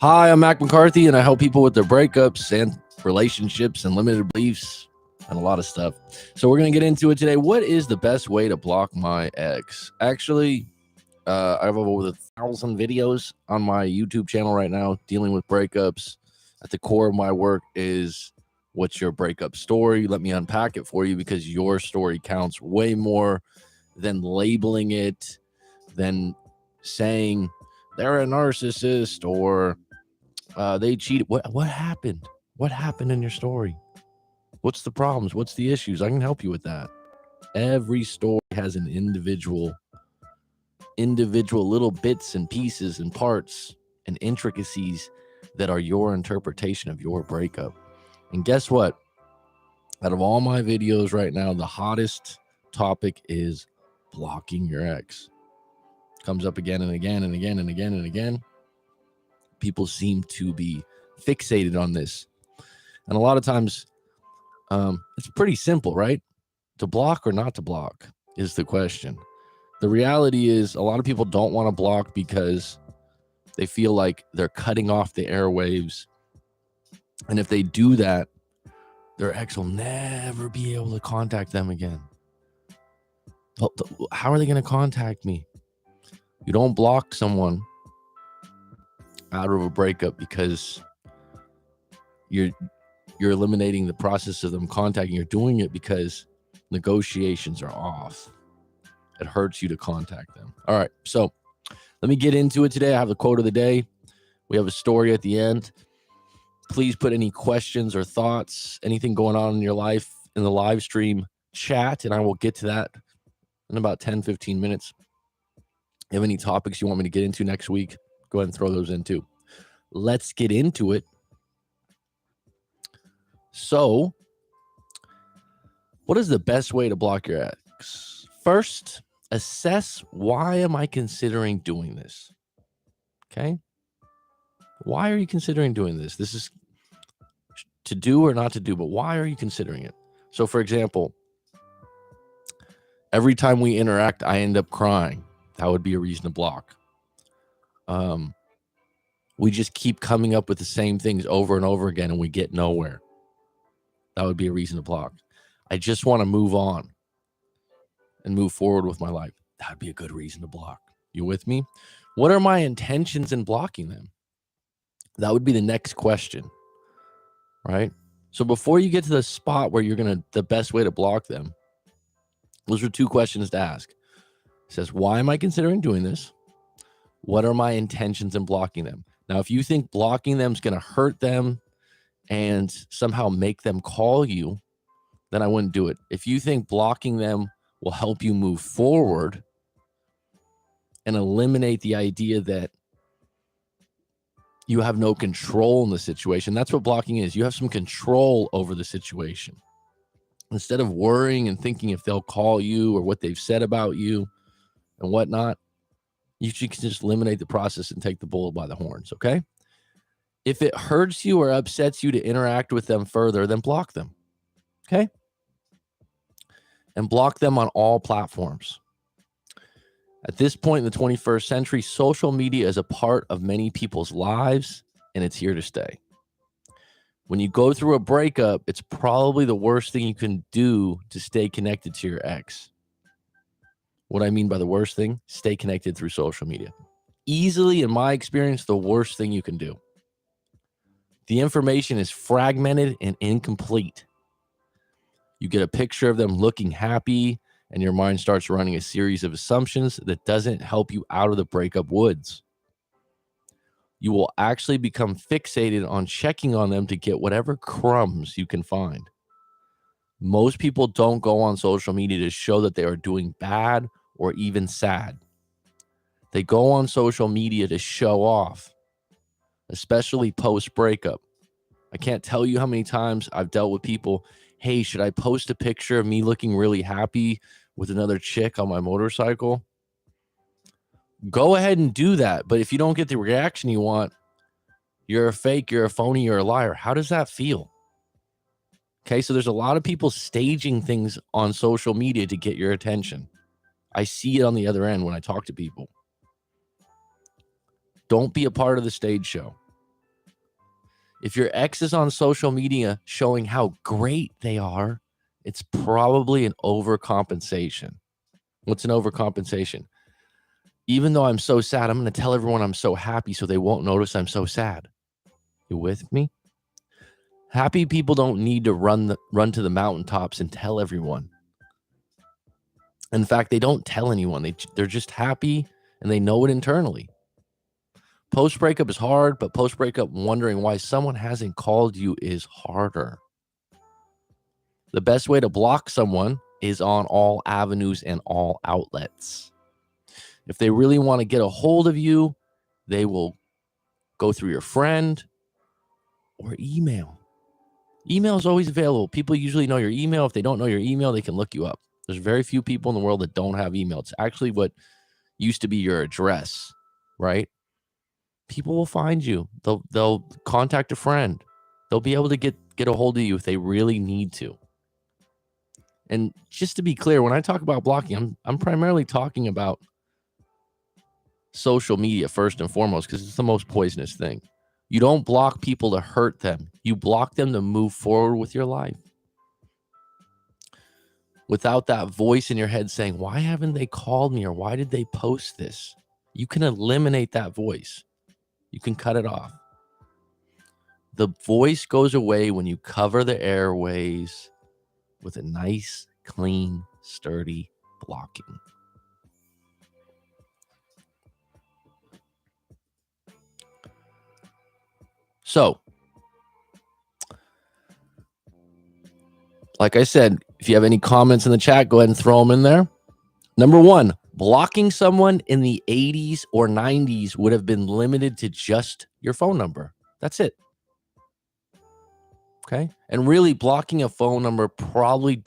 Hi, I'm Mac McCarthy, and I help people with their breakups and relationships and limited beliefs and a lot of stuff. So we're going to get into it today. What is the best way to block my ex? Actually, I have over 1,000 videos on my YouTube channel right now dealing with breakups. At the core of my work is what's your breakup story? Let me unpack it for you because your story counts way more than labeling it, than saying they're a narcissist or they cheated. What happened? What happened in your story? What's the problems? What's the issues? I can help you with that. Every story has an individual little bits and pieces and parts and intricacies that are your interpretation of your breakup. And guess what? Out of all my videos right now, the hottest topic is blocking your ex. Comes up again and again and again and again and again. People seem to be fixated on this. And a lot of times it's pretty simple, right? To block or not to block is the question. The reality is a lot of people don't want to block because they feel like they're cutting off the airwaves. And if they do that, their ex will never be able to contact them again. How are they going to contact me? You don't block someone out of a breakup because you're eliminating the process of them contacting. You're doing it because negotiations are off. It hurts you to contact them. All right, so let me get into it today. I have the quote of the day. We have a story at the end. Please put any questions or thoughts, anything going on in your life in the live stream chat, and I will get to that in about 10, 15 minutes. If you have any topics you want me to get into next week, go ahead and throw those in too. Let's get into it. So, what is the best way to block your ex? First, assess, why am I considering doing this? Okay? Why are you considering doing this? This is to do or not to do, but why are you considering it? So, for example, every time we interact, I end up crying. That would be a reason to block. We just keep coming up with the same things over and over again and we get nowhere. That would be a reason to block. I just want to move on and move forward with my life. That would be a good reason to block. You with me? What are my intentions in blocking them? That would be the next question, right? So before you get to the spot where the best way to block them, those are two questions to ask. It says, why am I considering doing this? What are my intentions in blocking them? Now, if you think blocking them is going to hurt them and somehow make them call you, then I wouldn't do it. If you think blocking them will help you move forward and eliminate the idea that you have no control in the situation, that's what blocking is. You have some control over the situation. Instead of worrying and thinking if they'll call you or what they've said about you and whatnot, you should just eliminate the process and take the bull by the horns, okay? If it hurts you or upsets you to interact with them further, then block them, okay? And block them on all platforms. At this point in the 21st century, social media is a part of many people's lives, and it's here to stay. When you go through a breakup, it's probably the worst thing you can do to stay connected to your ex. What I mean by the worst thing, stay connected through social media. Easily, in my experience, the worst thing you can do. The information is fragmented and incomplete. You get a picture of them looking happy, and your mind starts running a series of assumptions that doesn't help you out of the breakup woods. You will actually become fixated on checking on them to get whatever crumbs you can find. Most people don't go on social media to show that they are doing bad or even sad. They go on social media to show off, especially post-breakup. I can't tell you how many times I've dealt with people, hey, should I post a picture of me looking really happy with another chick on my motorcycle? Go ahead and do that. But if you don't get the reaction you want, you're a fake, you're a phony, you're a liar. How does that feel? Okay, so there's a lot of people staging things on social media to get your attention. I see it on the other end when I talk to people. Don't be a part of the stage show. If your ex is on social media showing how great they are, it's probably an overcompensation. What's an overcompensation? Even though I'm so sad, I'm going to tell everyone I'm so happy so they won't notice I'm so sad. You with me? Happy people don't need to run to the mountaintops and tell everyone. In fact, they don't tell anyone. They're just happy and they know it internally. Post-breakup is hard, but post-breakup wondering why someone hasn't called you is harder. The best way to block someone is on all avenues and all outlets. If they really want to get a hold of you, they will go through your friend or email. Email is always available. People usually know your email. If they don't know your email, they can look you up. There's very few people in the world that don't have email. It's actually what used to be your address, right? People will find you. They'll contact a friend. They'll be able to get a hold of you if they really need to. And just to be clear, when I talk about blocking, I'm primarily talking about social media first and foremost, because it's the most poisonous thing. You don't block people to hurt them. You block them to move forward with your life. Without that voice in your head saying, why haven't they called me, or why did they post this? You can eliminate that voice. You can cut it off. The voice goes away when you cover the airways with a nice, clean, sturdy blocking. So, like I said, if you have any comments in the chat, go ahead and throw them in there. Number one, blocking someone in the 80s or 90s would have been limited to just your phone number. That's it. Okay. And really, blocking a phone number probably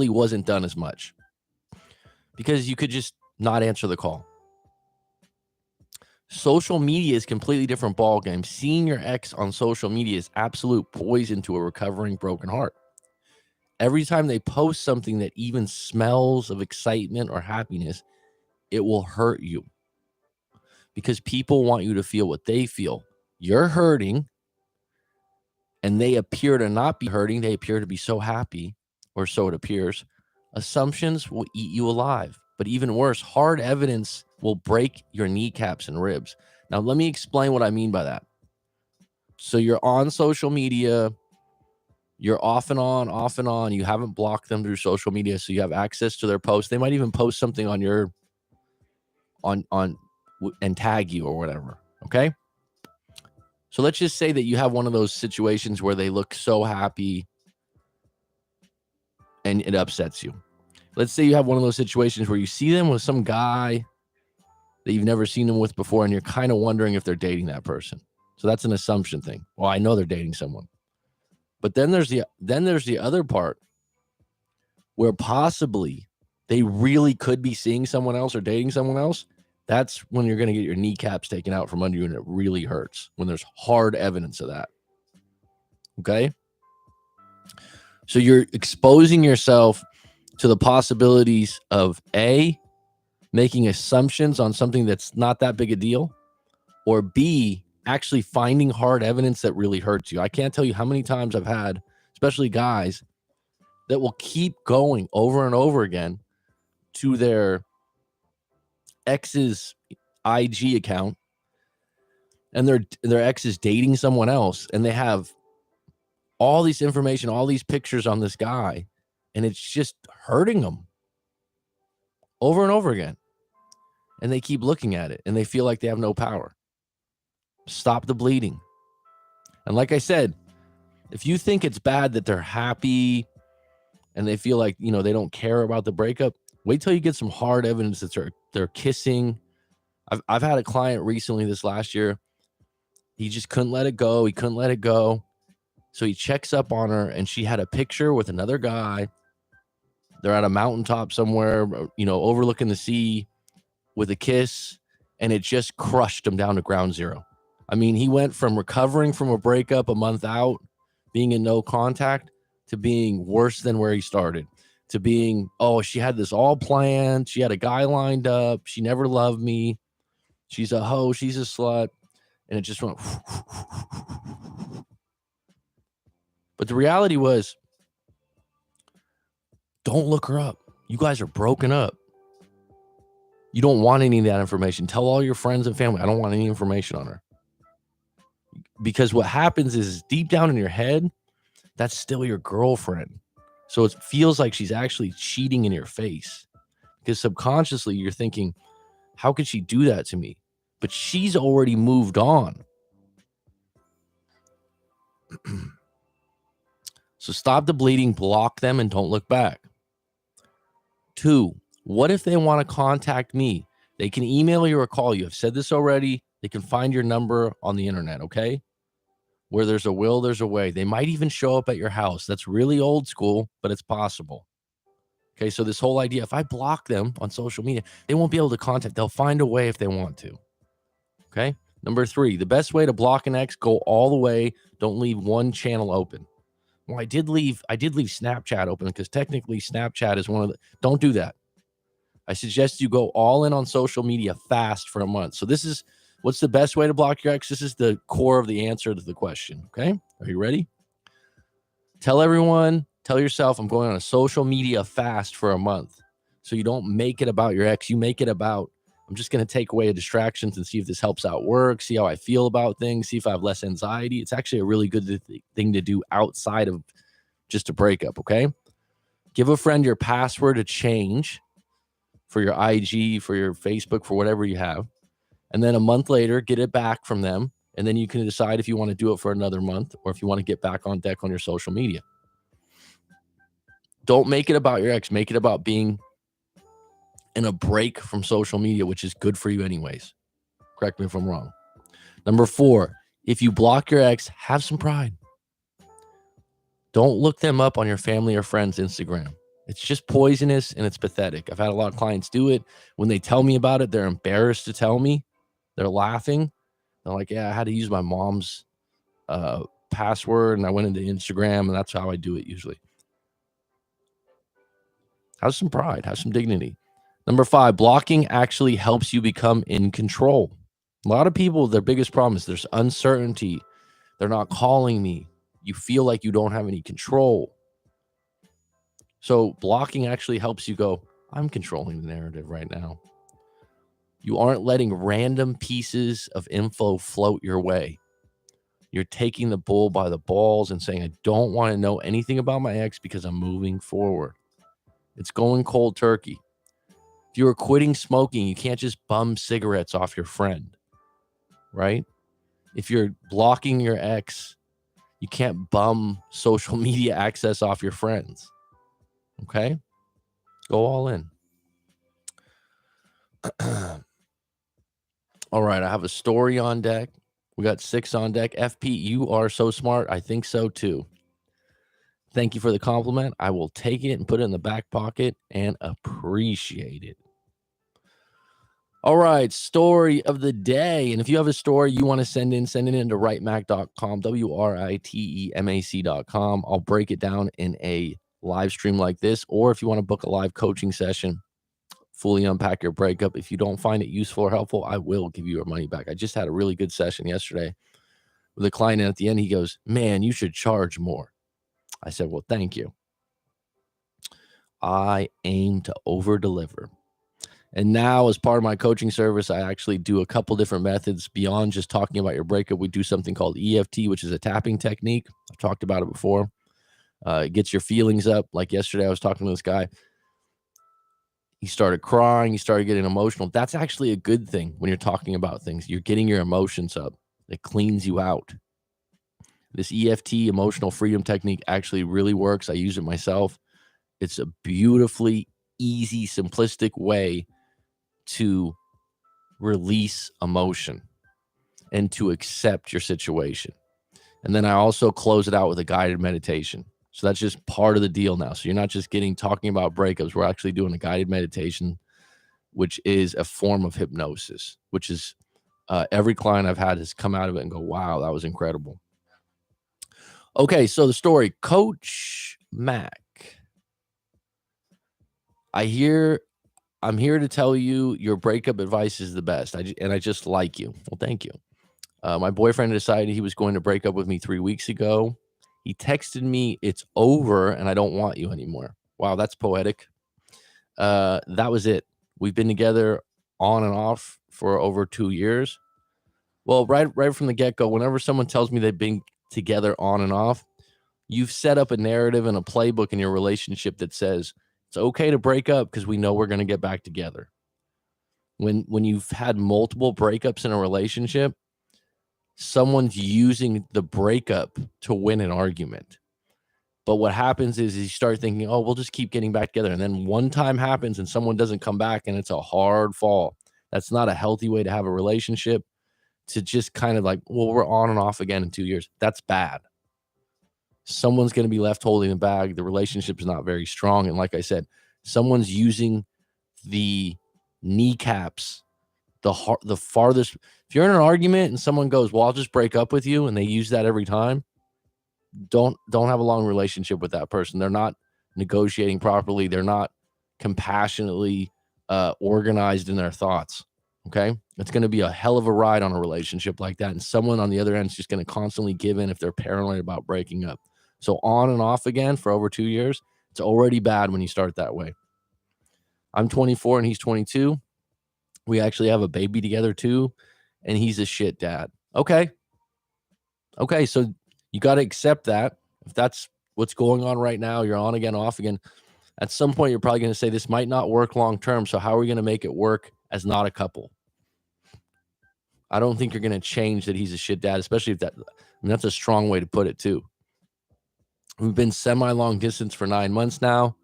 wasn't done as much, because you could just not answer the call. Social media is a completely different ballgame. Seeing your ex on social media is absolute poison to a recovering broken heart. Every time they post something that even smells of excitement or happiness, it will hurt you, because people want you to feel what they feel. You're hurting, and they appear to not be hurting. They appear to be so happy, or so it appears. Assumptions will eat you alive. But even worse, hard evidence will break your kneecaps and ribs. Now, let me explain what I mean by that. So you're on social media. You're off and on. You haven't blocked them through social media, so you have access to their posts. They might even post something on your and tag you or whatever. Okay. So let's just say that you have one of those situations where they look so happy and it upsets you. Let's say you have one of those situations where you see them with some guy that you've never seen them with before, and you're kind of wondering if they're dating that person. So that's an assumption thing. Well, I know they're dating someone. But then there's the other part where possibly they really could be seeing someone else or dating someone else. That's when you're going to get your kneecaps taken out from under you, and it really hurts when there's hard evidence of that. Okay? So you're exposing yourself to the possibilities of A, making assumptions on something that's not that big a deal, or B, actually finding hard evidence that really hurts you. I can't tell you how many times I've had, especially guys, that will keep going over and over again to their ex's IG account, and their ex is dating someone else, and they have all this information, all these pictures on this guy, and it's just hurting them over and over again. And they keep looking at it, and they feel like they have no power. Stop the bleeding. And like I said, if you think it's bad that they're happy and they feel like, they don't care about the breakup, wait till you get some hard evidence that they're kissing. I've had a client recently this last year. He just couldn't let it go. So he checks up on her, and she had a picture with another guy. They're at a mountaintop somewhere, overlooking the sea with a kiss, and it just crushed him down to ground zero. I mean, he went from recovering from a breakup a month out, being in no contact, to being worse than where he started, to being, she had this all planned. She had a guy lined up. She never loved me. She's a hoe. She's a slut. And it just went But the reality was, don't look her up. You guys are broken up. You don't want any of that information. Tell all your friends and family, I don't want any information on her. Because what happens is deep down in your head, that's still your girlfriend. So it feels like she's actually cheating in your face. Because subconsciously you're thinking, how could she do that to me? But she's already moved on. So stop the bleeding, block them, and don't look back. 2, what if they want to contact me? They can email you or call you. I've said this already. They can find your number on the internet, okay? Where there's a will, there's a way. They might even show up at your house. That's really old school, but it's possible. Okay, so this whole idea, if I block them on social media, they won't be able to contact. They'll find a way if they want to. Okay? Number 3, the best way to block an ex, go all the way. Don't leave one channel open. Well, I did leave Snapchat open because technically Snapchat is one of the, don't do that. I suggest you go all in on social media fast for a month. So this is, what's the best way to block your ex? This is the core of the answer to the question. Okay. Are you ready? Tell everyone, tell yourself, I'm going on a social media fast for a month. So you don't make it about your ex. You make it about, I'm just going to take away distractions and see if this helps out work, see how I feel about things, see if I have less anxiety. It's actually a really good thing to do outside of just a breakup, okay? Give a friend your password to change for your IG, for your Facebook, for whatever you have. And then a month later, get it back from them. And then you can decide if you want to do it for another month or if you want to get back on deck on your social media. Don't make it about your ex. Make it about being in a break from social media, which is good for you anyways. Correct me if I'm wrong. Number 4, if you block your ex, have some pride. Don't look them up on your family or friends' Instagram. It's just poisonous and it's pathetic. I've had a lot of clients do it. When they tell me about it, they're embarrassed to tell me. They're laughing. They're like, yeah, I had to use my mom's password and I went into Instagram and that's how I do it usually. Have some pride. Have some dignity. Number 5, blocking actually helps you become in control. A lot of people, their biggest problem is there's uncertainty. They're not calling me. You feel like you don't have any control. So blocking actually helps you go, I'm controlling the narrative right now. You aren't letting random pieces of info float your way. You're taking the bull by the balls and saying, I don't want to know anything about my ex because I'm moving forward. It's going cold turkey. If you were quitting smoking, you can't just bum cigarettes off your friend, right? If you're blocking your ex, you can't bum social media access off your friends, okay? Go all in. All right, I have a story on deck. We got 6 on deck. FP, you are so smart. I think so too. Thank you for the compliment. I will take it and put it in the back pocket and appreciate it. All right, story of the day. And if you have a story you want to send it in to writemac.com, WRITEMAC.com. I'll break it down in a live stream like this. Or if you want to book a live coaching session, fully unpack your breakup. If you don't find it useful or helpful, I will give you your money back. I just had a really good session yesterday with a client. And at the end, he goes, man, you should charge more. I said, well, thank you. I aim to over deliver. And now, as part of my coaching service, I actually do a couple different methods beyond just talking about your breakup. We do something called EFT, which is a tapping technique. I've talked about it before. It gets your feelings up. Like yesterday, I was talking to this guy. He started crying. He started getting emotional. That's actually a good thing when you're talking about things. You're getting your emotions up. It cleans you out. This EFT, emotional freedom technique, actually really works. I use it myself. It's a beautifully easy, simplistic way to release emotion and to accept your situation. And then I also close it out with a guided meditation. So that's just part of the deal now. So you're not just talking about breakups. We're actually doing a guided meditation, which is a form of hypnosis, which is every client I've had has come out of it and go, wow, that was incredible. Okay, so the story, Coach Mac. I'm here to tell you your breakup advice is the best. I just like you. Well, thank you. My boyfriend decided he was going to break up with me 3 weeks ago. He texted me, "It's over and I don't want you anymore." Wow, that's poetic. That was it. We've been together on and off for over 2 years. Well, right from the get-go, whenever someone tells me they've been together on and off, you've set up a narrative and a playbook in your relationship that says it's okay to break up because we know we're going to get back together. When you've had multiple breakups in a relationship, someone's using the breakup to win an argument. But what happens is you start thinking, oh, we'll just keep getting back together. And then one time happens and someone doesn't come back and it's a hard fall. That's not a healthy way to have a relationship, to just kind of like, well, we're on and off again in 2 years. That's bad. Someone's going to be left holding the bag. The relationship is not very strong. And like I said, someone's using the kneecaps, the farthest. If you're in an argument and someone goes, well, I'll just break up with you, and they use that every time, don't have a long relationship with that person. They're not negotiating properly. They're not compassionately organized in their thoughts. Okay. It's going to be a hell of a ride on a relationship like that. And someone on the other end is just going to constantly give in if they're paranoid about breaking up. So on and off again for over 2 years, it's already bad when you start that way. I'm 24 and he's 22. We actually have a baby together too. And he's a shit dad. Okay. So you got to accept that. If that's what's going on right now, you're on again, off again. At some point, you're probably going to say this might not work long term. So how are we going to make it work as not a couple? I don't think you're going to change that he's a shit dad, especially if that's a strong way to put it too. We've been semi-long distance for 9 months now,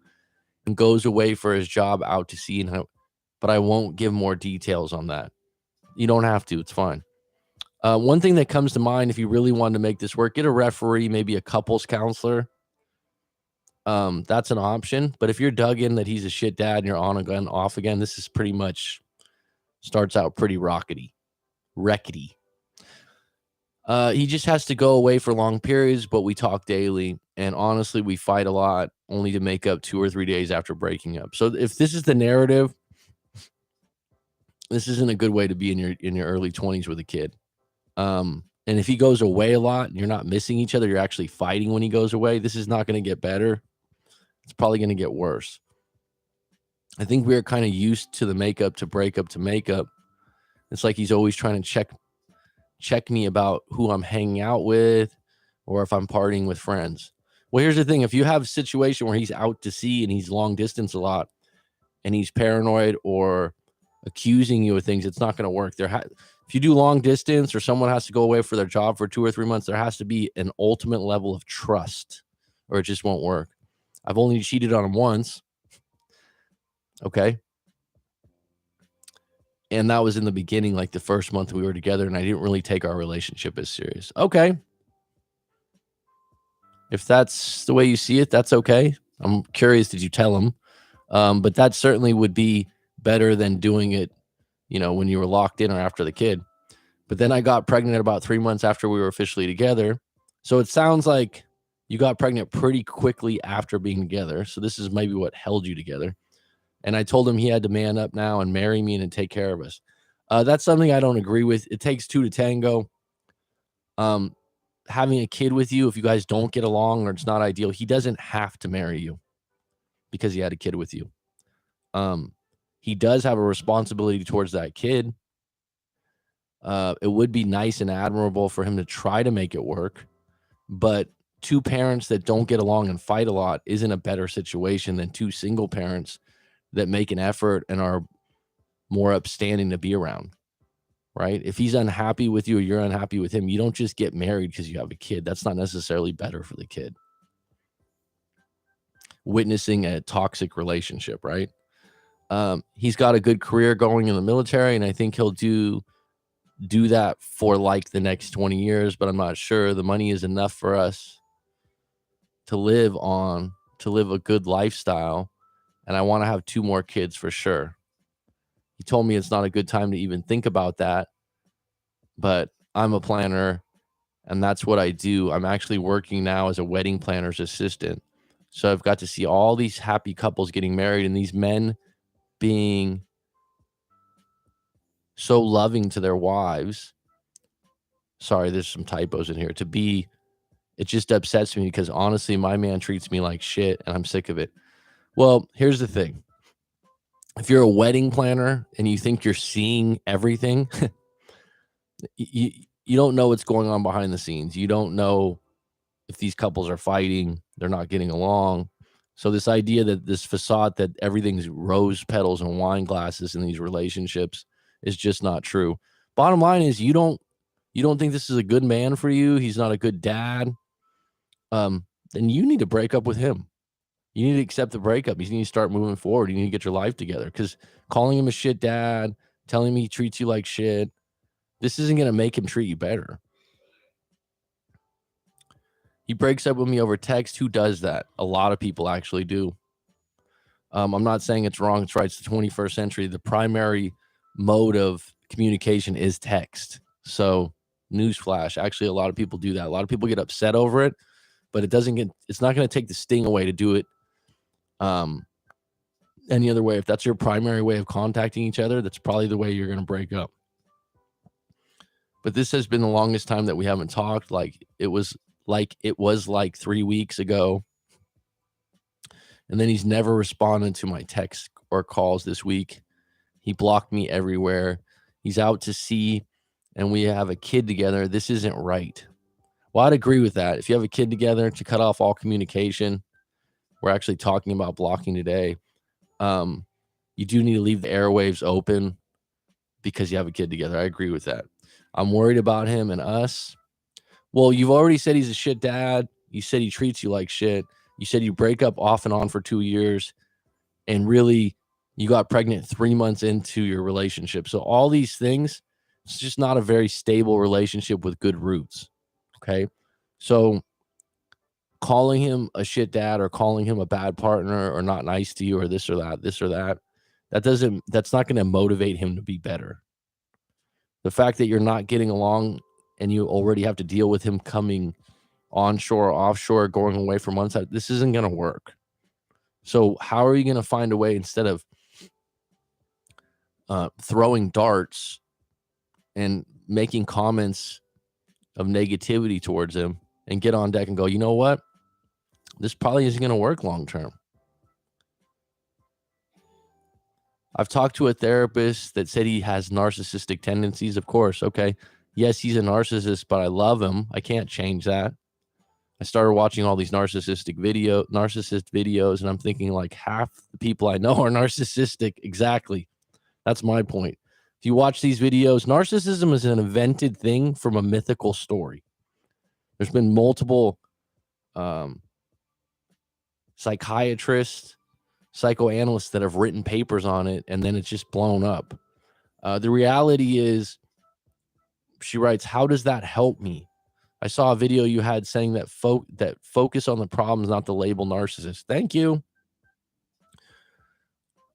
and goes away for his job out to sea. But I won't give more details on that. You don't have to. It's fine. One thing that comes to mind, if you really wanted to make this work, get a referee, maybe a couples counselor. That's an option. But if you're dug in that he's a shit dad and you're on again, off again, this is pretty much starts out pretty rickety. He just has to go away for long periods, but we talk daily. And honestly, we fight a lot only to make up 2 or 3 days after breaking up. So if this is the narrative, this isn't a good way to be in your early 20s with a kid. And if he goes away a lot and you're not missing each other, you're actually fighting when he goes away, this is not going to get better. It's probably going to get worse. I think we're kind of used to the makeup to breakup to makeup. It's like he's always trying to check me about who I'm hanging out with or if I'm partying with friends. Well, here's the thing. If you have a situation where he's out to sea and he's long distance a lot and he's paranoid or accusing you of things, it's not going to work. If you do long distance or someone has to go away for their job for 2 or 3 months, there has to be an ultimate level of trust or it just won't work. I've only cheated on him once. Okay. And that was in the beginning, like the first month we were together, and I didn't really take our relationship as serious. Okay. If that's the way you see it, that's okay. I'm curious, did you tell him? But that certainly would be better than doing it, when you were locked in or after the kid. But then I got pregnant about 3 months after we were officially together. So it sounds like you got pregnant pretty quickly after being together. So this is maybe what held you together. And I told him he had to man up now and marry me and take care of us. That's something I don't agree with. It takes 2 to tango. Having a kid with you, if you guys don't get along or it's not ideal, he doesn't have to marry you because he had a kid with you. He does have a responsibility towards that kid. It would be nice and admirable for him to try to make it work, but 2 parents that don't get along and fight a lot isn't a better situation than 2 single parents that make an effort and are more upstanding to be around, right? If he's unhappy with you or you're unhappy with him, you don't just get married because you have a kid. That's not necessarily better for the kid. Witnessing a toxic relationship, right? He's got a good career going in the military, and I think he'll do that for like the next 20 years, but I'm not sure the money is enough for us to live a good lifestyle. And I want to have 2 more kids for sure. He told me it's not a good time to even think about that, but I'm a planner and that's what I do. I'm actually working now as a wedding planner's assistant. So I've got to see all these happy couples getting married and these men being so loving to their wives. Sorry, there's some typos in here. To be It just upsets me because honestly, my man treats me like shit and I'm sick of it. Well, here's the thing. If you're a wedding planner and you think you're seeing everything, you, you don't know what's going on behind the scenes. You don't know if these couples are fighting, they're not getting along. So this idea that this facade that everything's rose petals and wine glasses in these relationships is just not true. Bottom line is you don't think this is a good man for you. He's not a good dad. Then you need to break up with him. You need to accept the breakup. You need to start moving forward. You need to get your life together because calling him a shit dad, telling him he treats you like shit, this isn't going to make him treat you better. He breaks up with me over text. Who does that? A lot of people actually do. I'm not saying it's wrong. It's right. It's the 21st century. The primary mode of communication is text. So, newsflash. Actually, a lot of people do that. A lot of people get upset over it, but it's not going to take the sting away to do it any other way. If that's your primary way of contacting each other, that's probably the way you're going to break up. But this has been the longest time that we haven't talked. It was like 3 weeks ago. And then he's never responded to my texts or calls this week. He blocked me everywhere. He's out to sea and we have a kid together. This isn't right. Well, I'd agree with that. If you have a kid together, to cut off all communication, we're actually talking about blocking today. You do need to leave the airwaves open because you have a kid together. I agree with that. I'm worried about him and us. Well, you've already said he's a shit dad. You said he treats you like shit. You said you break up off and on for 2 years. And really, you got pregnant 3 months into your relationship. So all these things, it's just not a very stable relationship with good roots. Okay. So calling him a shit dad or calling him a bad partner or not nice to you or this or that, that's not going to motivate him to be better. The fact that you're not getting along and you already have to deal with him coming onshore, offshore, going away for months, this isn't going to work. So how are you going to find a way, instead of throwing darts and making comments of negativity towards him, and get on deck and go, you know what? This probably isn't going to work long term. I've talked to a therapist that said he has narcissistic tendencies. Of course, okay. Yes, he's a narcissist, but I love him. I can't change that. I started watching all these narcissist videos, and I'm thinking like half the people I know are narcissistic. Exactly. That's my point. If you watch these videos, narcissism is an invented thing from a mythical story. There's been multiple psychiatrists, psychoanalysts that have written papers on it, and then it's just blown up. The reality is, she writes, how does that help me? I saw a video you had saying that focus on the problems, not the label narcissist. Thank you.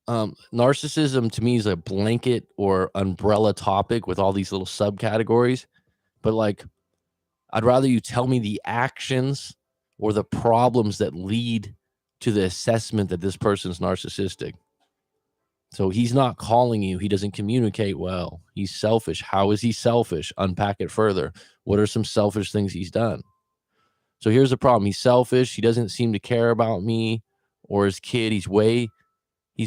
Narcissism to me is a blanket or umbrella topic with all these little subcategories. But like, I'd rather you tell me the actions or the problems that lead to the assessment that this person's narcissistic. So he's not calling you. He doesn't communicate well. He's selfish. How is he selfish? Unpack it further. What are some selfish things he's done? So here's the problem. He's selfish. He doesn't seem to care about me or his kid. He's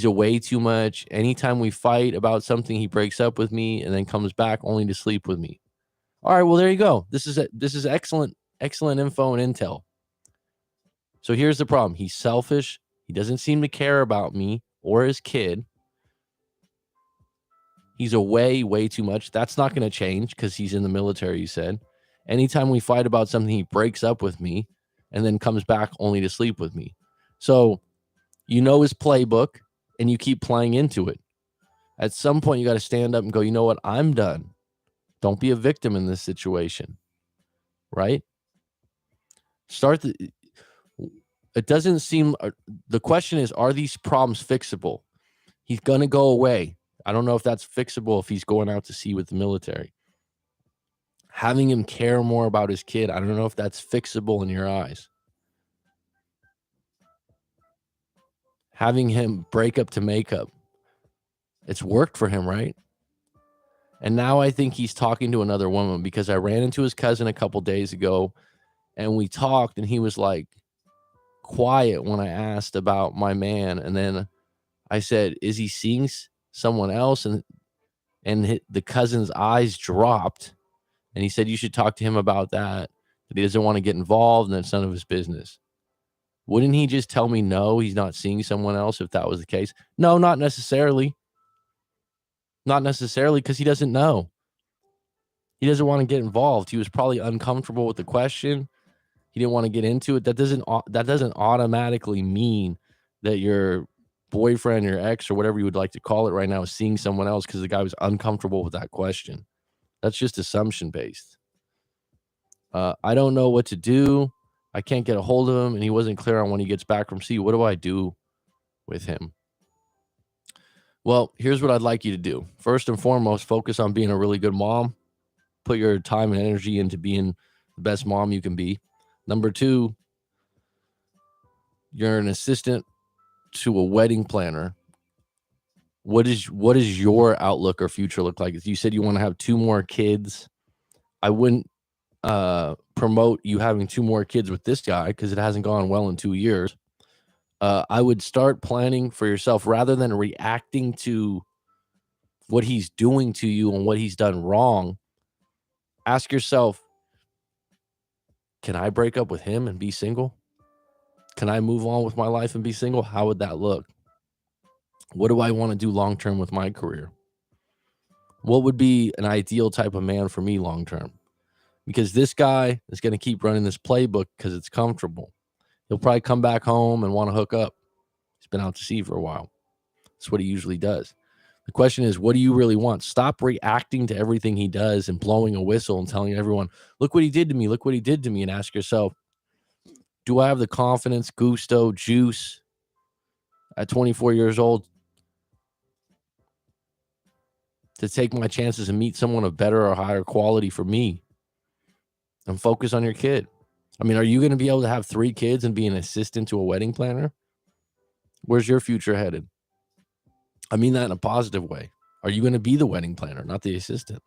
away too much. Anytime we fight about something, he breaks up with me and then comes back only to sleep with me. All right, well, there you go. This is excellent info and intel. So here's the problem. He's selfish. He doesn't seem to care about me or his kid. He's away way too much. That's not going to change because he's in the military, you said. Anytime we fight about something, he breaks up with me and then comes back only to sleep with me. So you know his playbook and you keep playing into it. At some point, you got to stand up and go, you know what? I'm done. Don't be a victim in this situation, right? It doesn't seem, the question is, are these problems fixable? He's going to go away. I don't know if that's fixable if he's going out to sea with the military. Having him care more about his kid, I don't know if that's fixable in your eyes. Having him break up to make up, it's worked for him, right? And now I think he's talking to another woman, because I ran into his cousin a couple days ago and we talked, and he was like quiet when I asked about my man. And then I said, is he seeing someone else? And the cousin's eyes dropped, and he said, you should talk to him about that he doesn't want to get involved, and it's none of his business. Wouldn't he just tell me no, he's not seeing someone else if that was the case? No, not necessarily. Not necessarily, because he doesn't know. He doesn't want to get involved. He was probably uncomfortable with the question. He didn't want to get into it. That doesn't automatically mean that your boyfriend, your ex, or whatever you would like to call it right now, is seeing someone else because the guy was uncomfortable with that question. That's just assumption based. I don't know what to do. I can't get a hold of him, and he wasn't clear on when he gets back from sea. What do I do with him? Well, here's what I'd like you to do. First and foremost, focus on being a really good mom. Put your time and energy into being the best mom you can be. Number two, you're an assistant to a wedding planner. What is your outlook or future look like? If you said you want to have 2 more kids, I wouldn't promote you having 2 more kids with this guy because it hasn't gone well in 2 years. I would start planning for yourself rather than reacting to what he's doing to you and what he's done wrong. Ask yourself, can I break up with him and be single? Can I move on with my life and be single? How would that look? What do I want to do long term with my career? What would be an ideal type of man for me long term? Because this guy is going to keep running this playbook because it's comfortable. He'll probably come back home and want to hook up. He's been out to sea for a while. That's what he usually does. The question is, what do you really want? Stop reacting to everything he does and blowing a whistle and telling everyone, look what he did to me, look what he did to me, and ask yourself, do I have the confidence, gusto, juice at 24 years old to take my chances and meet someone of better or higher quality for me and focus on your kid? I mean, are you going to be able to have 3 kids and be an assistant to a wedding planner? Where's your future headed? I mean that in a positive way. Are you going to be the wedding planner, not the assistant?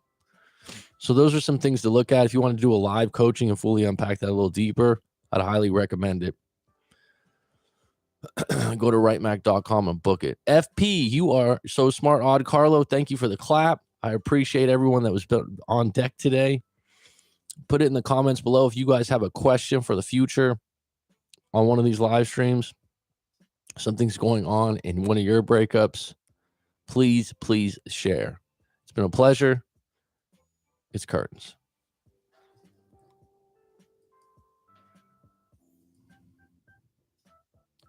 So those are some things to look at. If you want to do a live coaching and fully unpack that a little deeper, I'd highly recommend it. Go to rightmac.com and book it. FP, you are so smart, Odd Carlo. Thank you for the clap. I appreciate everyone that was on deck today. Put it in the comments below if you guys have a question for the future on one of these live streams. Something's going on in one of your breakups. Please share. It's been a pleasure. It's curtains.